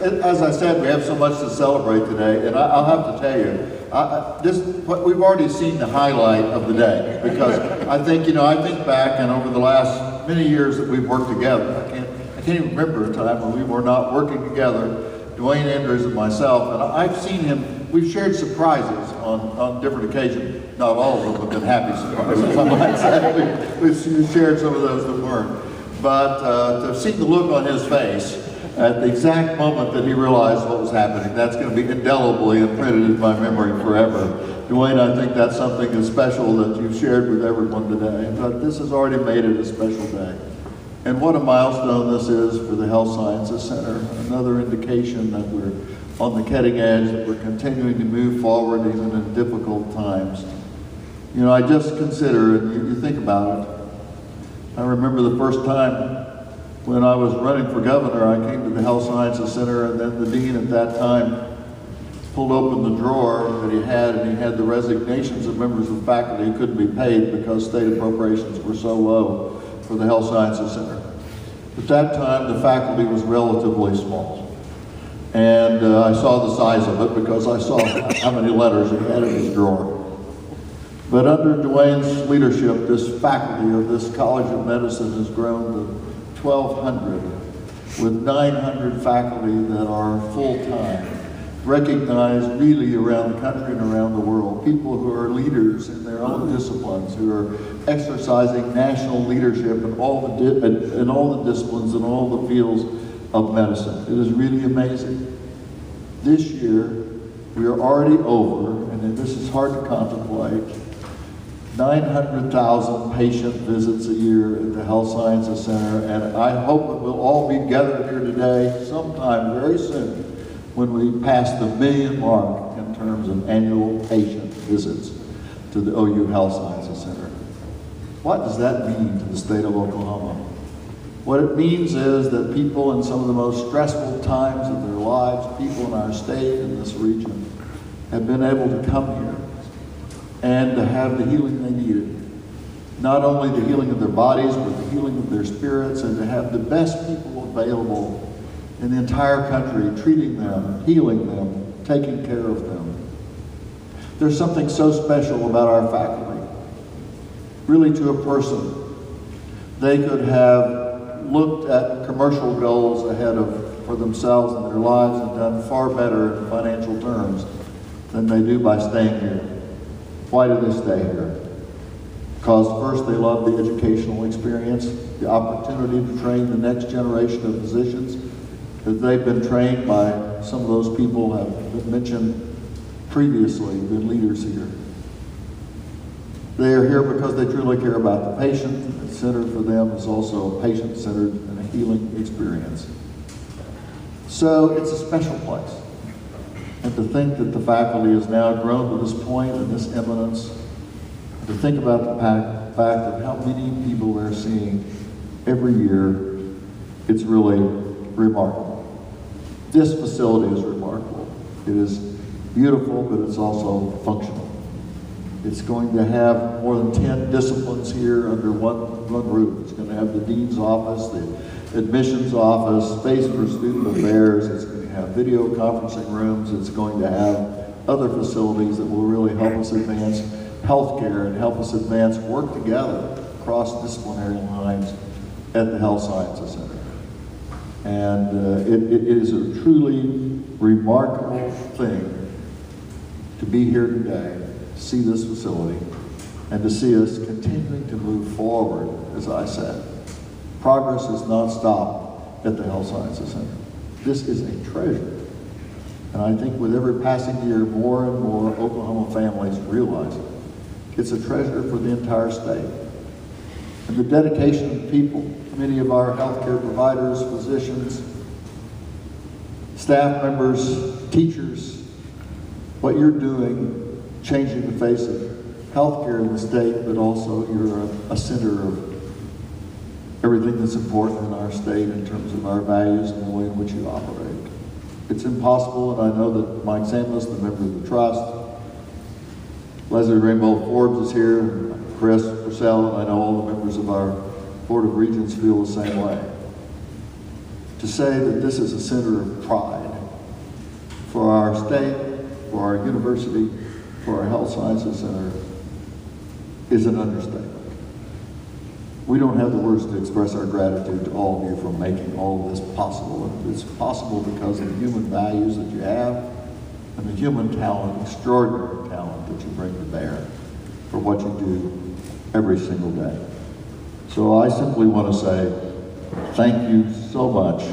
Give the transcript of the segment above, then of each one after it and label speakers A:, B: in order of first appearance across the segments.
A: as I said, we have so much to celebrate today, and I'll have to tell you, we've already seen the highlight of the day, because I think back, and over the last many years that we've worked together, I can't even remember a time when we were not working together, Dewayne Andrews and myself, and I've seen him, we've shared surprises on different occasions. Not all of them have been happy surprises, I might say. We've shared some of those that weren't. But to see the look on his face at the exact moment that he realized what was happening, that's going to be indelibly imprinted in my memory forever. Dewayne, I think that's something that's special that you've shared with everyone today. But this has already made it a special day. And what a milestone this is for the Health Sciences Center. Another indication that we're on the cutting edge, that we're continuing to move forward even in difficult times. You know, I just consider, and you think about it, I remember the first time when I was running for governor, I came to the Health Sciences Center, and then the dean at that time pulled open the drawer that he had, and he had the resignations of members of faculty who couldn't be paid because state appropriations were so low for the Health Sciences Center. At that time, the faculty was relatively small. And I saw the size of it because I saw how many letters he had in his drawer. But under Dewayne's leadership, this faculty of this College of Medicine has grown to 1,200, with 900 faculty that are full-time, recognized really around the country and around the world, people who are leaders in their own disciplines, who are exercising national leadership in all the disciplines and all the fields of medicine. It is really amazing. This year, we are already over, and this is hard to contemplate, 900,000 patient visits a year at the Health Sciences Center, and I hope that we'll all be gathered here today sometime very soon when we pass the 1 million mark in terms of annual patient visits to the OU Health Sciences Center. What does that mean to the state of Oklahoma? What it means is that people in some of the most stressful times of their lives, people in our state and this region, have been able to come here and to have the healing they needed. Not only the healing of their bodies, but the healing of their spirits, and to have the best people available in the entire country, treating them, healing them, taking care of them. There's something so special about our faculty. Really, to a person, they could have looked at commercial goals ahead for themselves and their lives and done far better in financial terms than they do by staying here. Why do they stay here? Because first, they love the educational experience, the opportunity to train the next generation of physicians, that they've been trained by some of those people have been mentioned previously, been leaders here. They are here because they truly care about the patient. The center for them is also a patient-centered and a healing experience. So it's a special place. And to think that the faculty has now grown to this point and this eminence, to think about the fact of how many people they're seeing every year, it's really remarkable. This facility is remarkable. It is beautiful, but it's also functional. It's going to have more than 10 disciplines here under one roof. It's going to have the dean's office, the admissions office, space for student affairs. It's going to have video conferencing rooms. It's going to have other facilities that will really help us advance healthcare and help us advance work together across disciplinary lines at the Health Sciences Center. And it is a truly remarkable thing to be here today, to see this facility, and to see us continuing to move forward, as I said. Progress has not stopped at the Health Sciences Center. This is a treasure. And I think with every passing year, more and more Oklahoma families realize it. It's a treasure for the entire state. And the dedication of people, many of our healthcare providers, physicians, staff members, teachers, what you're doing, changing the face of healthcare in the state, but also you're a center of everything that's important in our state in terms of our values and the way in which you operate. It's impossible, and I know that Mike Samuels, the member of the trust, Leslie Rainbow Forbes is here, Chris Purcell, and I know all the members of our Board of Regents feel the same way. To say that this is a center of pride for our state, for our university, for our health sciences center is an understatement. We don't have the words to express our gratitude to all of you for making all of this possible. And it's possible because of the human values that you have and the human talent, extraordinary talent that you bring to bear for what you do every single day. So I simply want to say thank you so much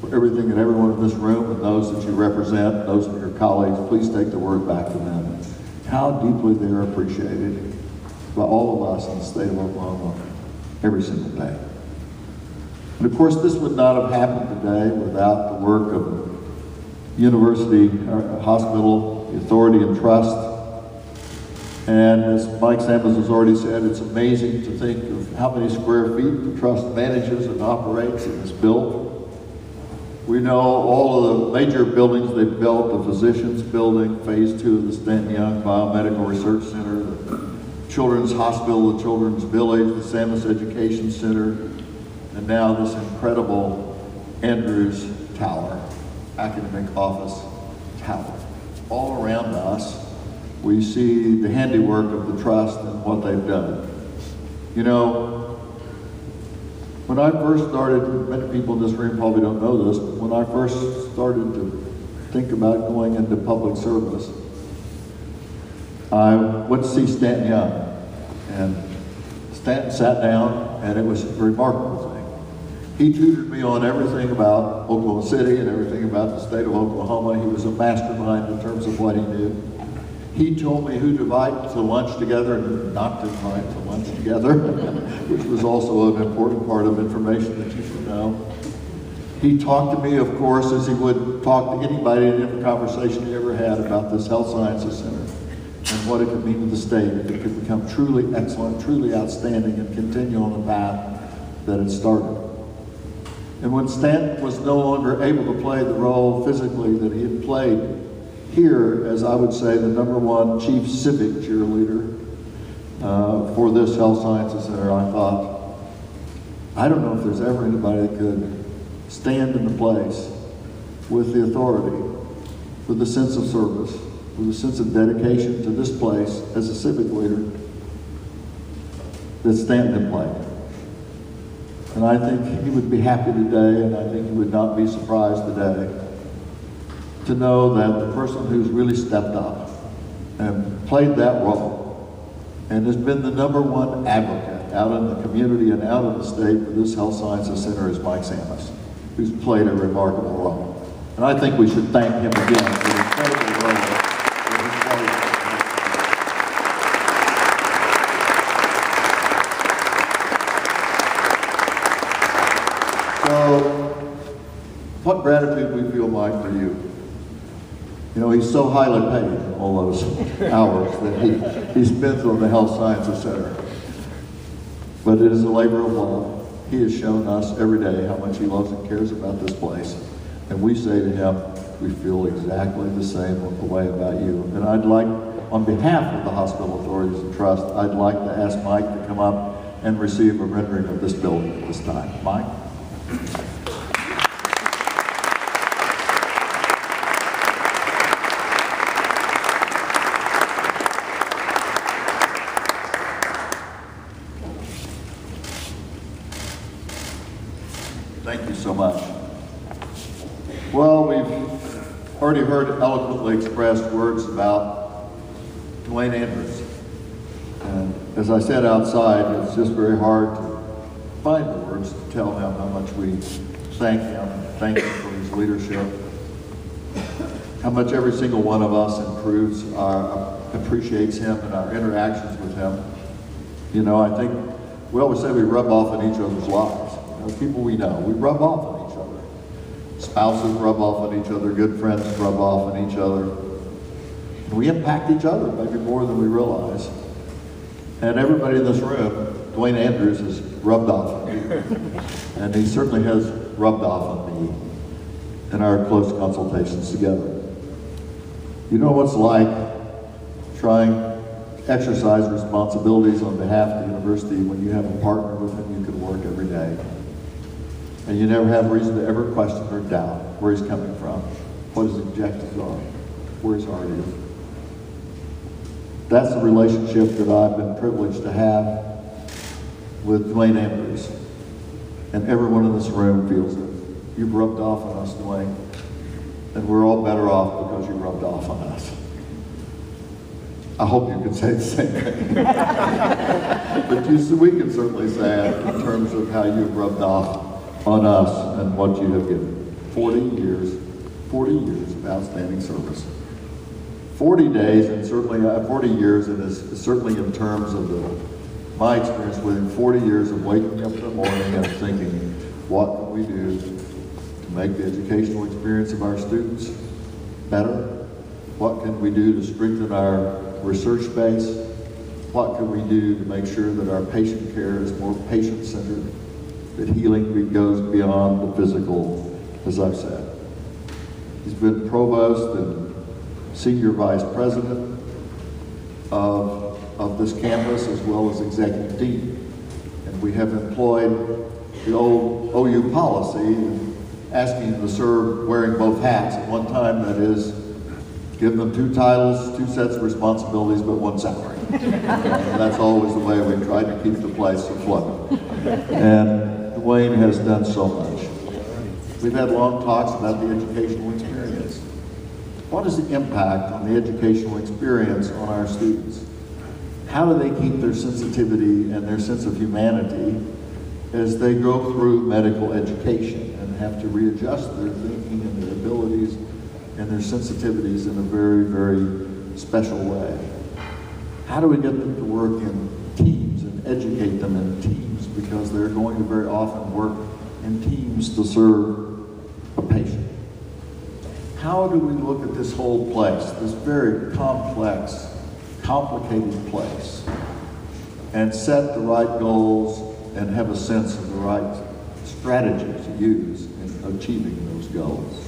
A: for everything and everyone in this room and those that you represent, those of your colleagues. Please take the word back to them. How deeply they are appreciated by all of us in the state of Oklahoma every single day. And of course, this would not have happened today without the work of university, hospital, the authority and trust. And as Mike Samples has already said, it's amazing to think of how many square feet the trust manages and operates and is built. We know all of the major buildings they've built, the physicians building, phase 2 of the Stanton Young Biomedical Research Center, the Children's Hospital, the Children's Village, the Samus Education Center, and now this incredible Andrews Tower, academic office tower. All around us, we see the handiwork of the trust and what they've done. You know, when I first started, many people in this room probably don't know this, but when I first started to think about going into public service, I went to see Stanton Young. And Stanton sat down, and it was a remarkable thing. He tutored me on everything about Oklahoma City and everything about the state of Oklahoma. He was a mastermind in terms of what he knew. He told me who to invite to lunch together and not to invite to lunch together, which was also an important part of information that you should know. He talked to me, of course, as he would talk to anybody in every conversation he ever had about this Health Sciences Center and what it could mean to the state if it could become truly excellent, truly outstanding, and continue on the path that it started. And when Stanton was no longer able to play the role physically that he had played here, as I would say, the #1 chief civic cheerleader for this Health Sciences Center, I thought, I don't know if there's ever anybody that could stand in the place with the authority, with the sense of service, with a sense of dedication to this place as a civic leader that Stanton played. And I think he would be happy today, and I think he would not be surprised today to know that the person who's really stepped up and played that role and has been the #1 advocate out in the community and out in the state for this Health Sciences Center is Mike Samples, who's played a remarkable role. And I think we should thank him again for the incredible role. So, what gratitude we feel, Mike, for you. You know, he's so highly paid in all those hours that he spends on the Health Sciences Center. But it is a labor of love. He has shown us every day how much he loves and cares about this place. And we say to him, we feel exactly the same way about you. And I'd like, on behalf of the hospital authorities and trust, I'd like to ask Mike to come up and receive a rendering of this building at this time. Mike? Thank you so much. Well, we've already heard eloquently expressed words about Dewayne Andrews. And as I said outside, it's just very hard to find the words to tell him how much we thank him for his leadership, how much every single one of us appreciates him and our interactions with him. You know, I think we always say we rub off on each other's lives. You know, people we know, we rub off on each other. Spouses rub off on each other, good friends rub off on each other. And we impact each other maybe more than we realize. And everybody in this room, Dewayne Andrews has rubbed off on me. And he certainly has rubbed off on me in our close consultations together. You know what it's like trying to exercise responsibilities on behalf of the university when you have a partner with whom you can work every day. And you never have reason to ever question or doubt where he's coming from, what his objectives are, where his heart is. That's the relationship that I've been privileged to have with Dewayne Andrews. And everyone in this room feels it. You've rubbed off on us, Dewayne. And we're all better off because you rubbed off on us. I hope you can say the same thing. But we can certainly say it in terms of how you've rubbed off on us and what you have given. 40 years of outstanding service. 40 days, and certainly 40 years, and is certainly in terms of my experience with him, 40 years of waking up in the morning and thinking, what can we do to make the educational experience of our students better? What can we do to strengthen our research base? What can we do to make sure that our patient care is more patient-centered, that healing goes beyond the physical, as I've said. He's been provost and senior vice president of this campus, as well as executive dean. And we have employed the old OU policy, asking them to serve wearing both hats at one time, that is, give them 2 titles, 2 sets of responsibilities, but 1 salary. And that's always the way we tried to keep the place afloat. And Dewayne has done so much. We've had long talks about the educational experience. What is the impact on the educational experience on our students? How do they keep their sensitivity and their sense of humanity as they go through medical education and have to readjust their thinking and their abilities and their sensitivities in a very, very special way? How do we get them to work in teams and educate them in teams, because they're going to very often work in teams to serve a patient? How do we look at this whole place, this very complex, complicated place, and set the right goals and have a sense of the right strategy to use in achieving those goals?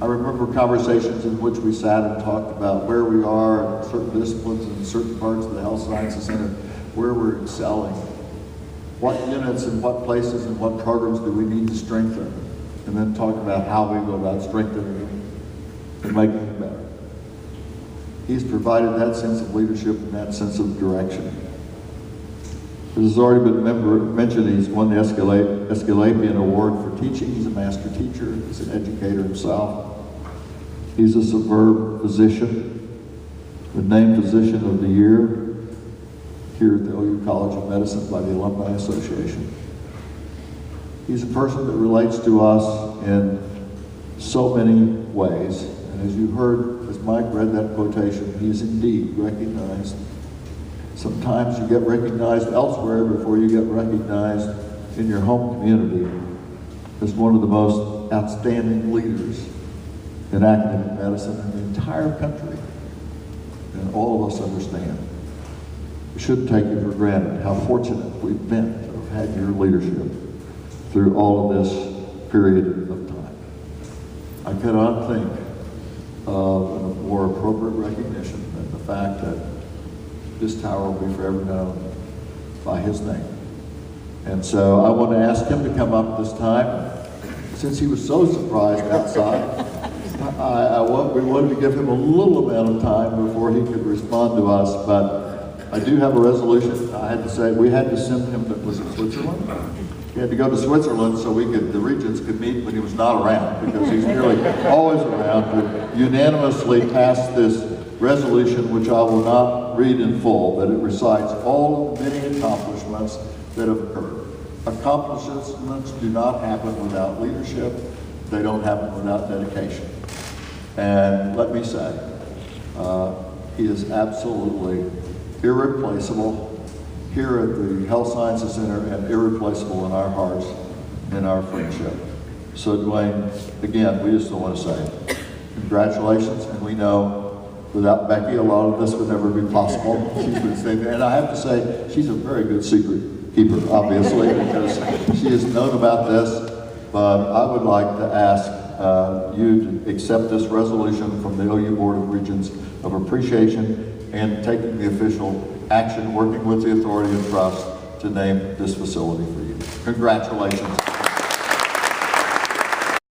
A: I remember conversations in which we sat and talked about where we are in certain disciplines and certain parts of the Health Sciences Center, where we're excelling, what units and what places and what programs do we need to strengthen, and then talk about how we go about strengthening them and making them better. He's provided that sense of leadership and that sense of direction. As has already been mentioned, he's won the Escalapian Award for teaching. He's a master teacher. He's an educator himself. He's a superb physician, the named Physician of the Year here at the OU College of Medicine by the Alumni Association. He's a person that relates to us in so many ways. And as you heard, as Mike read that quotation, he is indeed recognized. Sometimes you get recognized elsewhere before you get recognized in your home community as one of the most outstanding leaders in academic medicine in the entire country. And all of us understand. We shouldn't take it for granted how fortunate we've been to have had your leadership through all of this period of time. I cannot think of a more appropriate recognition than the fact that this tower will be forever known by his name. And so I want to ask him to come up this time. Since he was so surprised outside, we wanted to give him a little amount of time before he could respond to us, but I do have a resolution. I had to say, we had to send him to, was it Switzerland? He had to go to Switzerland so the regents could meet when he was not around, because he's nearly always around, to unanimously pass this resolution, which I will not read in full, but it recites all of the many accomplishments that have occurred. Accomplishments do not happen without leadership. They don't happen without dedication. And let me say, he is absolutely irreplaceable here at the Health Sciences Center and irreplaceable in our hearts and our friendship. So Dewayne, again, we just want to say congratulations, and we know without Becky, a lot of this would never be possible. She's been saying, and I have to say, she's a very good secret keeper, obviously, because she has known about this, but I would like to ask you to accept this resolution from the OU Board of Regents of appreciation and taking the official action, working with the authority and trust to name this facility for you. Congratulations.